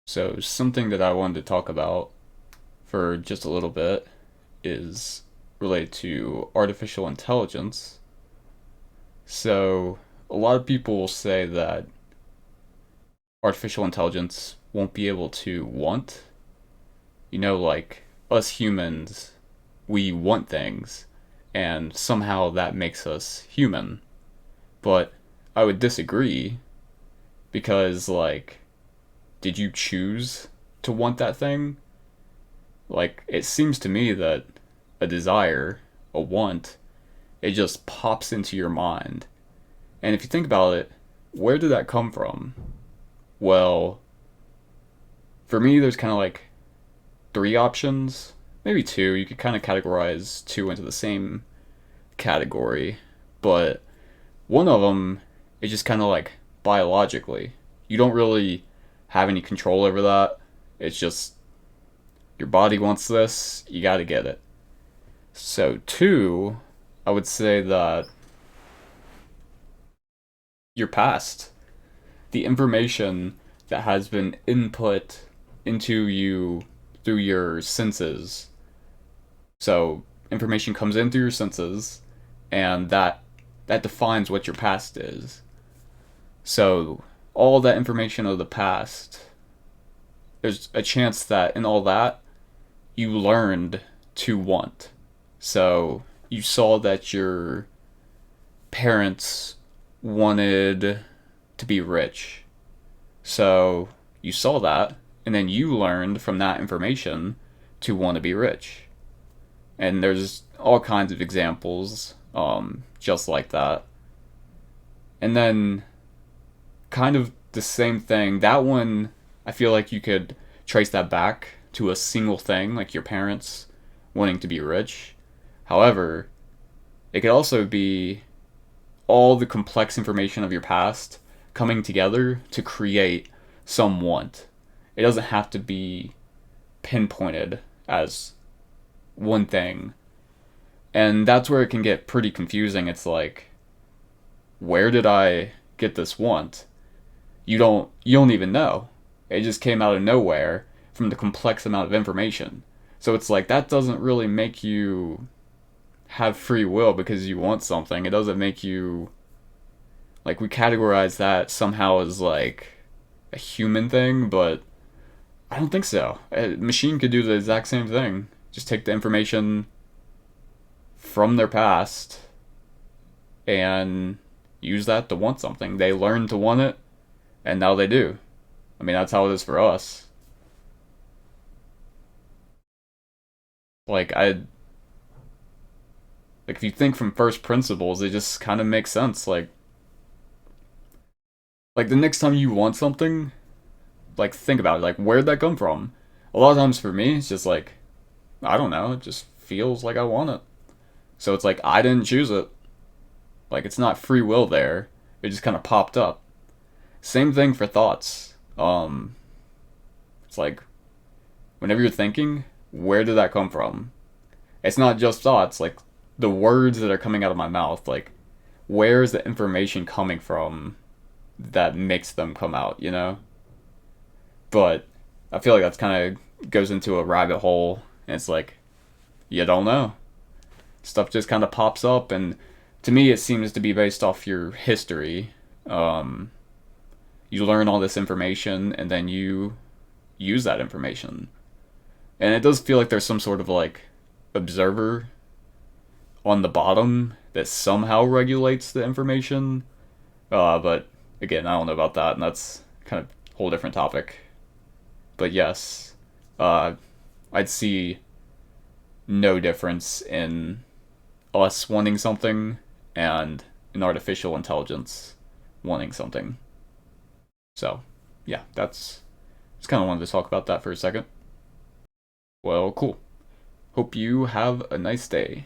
So, something that I wanted to talk about for just a little bit is related to artificial intelligence. So, a lot of people will say that artificial intelligence won't be able to want. Like us humans, we want things, and somehow that makes us human. But I would disagree because, did you choose to want that thing? It seems to me that a desire, a want, it just pops into your mind. And if you think about it, where did that come from? Well, for me, there's kind of like three options, maybe two. You could kind of categorize two into the same category, but one of them is just kind of like biologically. You don't really have any control over that. It's just your body wants this, you gotta get it. So, two, I would say that your past, the information that has been input into you through your senses. So, information comes in through your senses, and that defines what your past is. So, all that information of the past, there's a chance that in all that you learned to want. So, you saw that your parents wanted to be rich. So you saw that, and then you learned from that information to want to be rich. And there's all kinds of examples just like that. And then, kind of the same thing, that one, I feel like you could trace that back to a single thing, like your parents wanting to be rich. However, it could also be all the complex information of your past coming together to create some want. It doesn't have to be pinpointed as one thing. And that's where it can get pretty confusing. It's like, where did I get this want? You don't even know. It just came out of nowhere from the complex amount of information. So it's like that doesn't really make you have free will because you want something. It doesn't make you, like, we categorize that somehow as like a human thing, but I don't think so. A machine could do the exact same thing. Just take the information from their past and use that to want something. They learned to want it, and now they do. I mean, that's how it is for us. Like I like if you think from first principles, it just kind of makes sense. Like the next time you want something, like think about it. Like where'd that come from? A lot of times for me, it's just like I don't know. It just feels like I want it. So it's like I didn't choose it. Like it's not free will there. It just kind of popped up. Same thing for thoughts. It's like whenever you're thinking, where did that come from? It's not just thoughts. Like the words that are coming out of my mouth. Like where is the information coming from that makes them come out? But I feel like that's kind of goes into a rabbit hole, and it's like you don't know. Stuff just kind of pops up, and to me, it seems to be based off your history. Um, you learn all this information, and then you use that information, and it does feel like there's some sort of like observer on the bottom that somehow regulates the information. But again, I don't know about that, and that's kind of a whole different topic. But yes, uh, I'd see no difference in us wanting something and an artificial intelligence wanting something. So, yeah, that's just kind of wanted to talk about that for a second. Well, cool. Hope you have a nice day.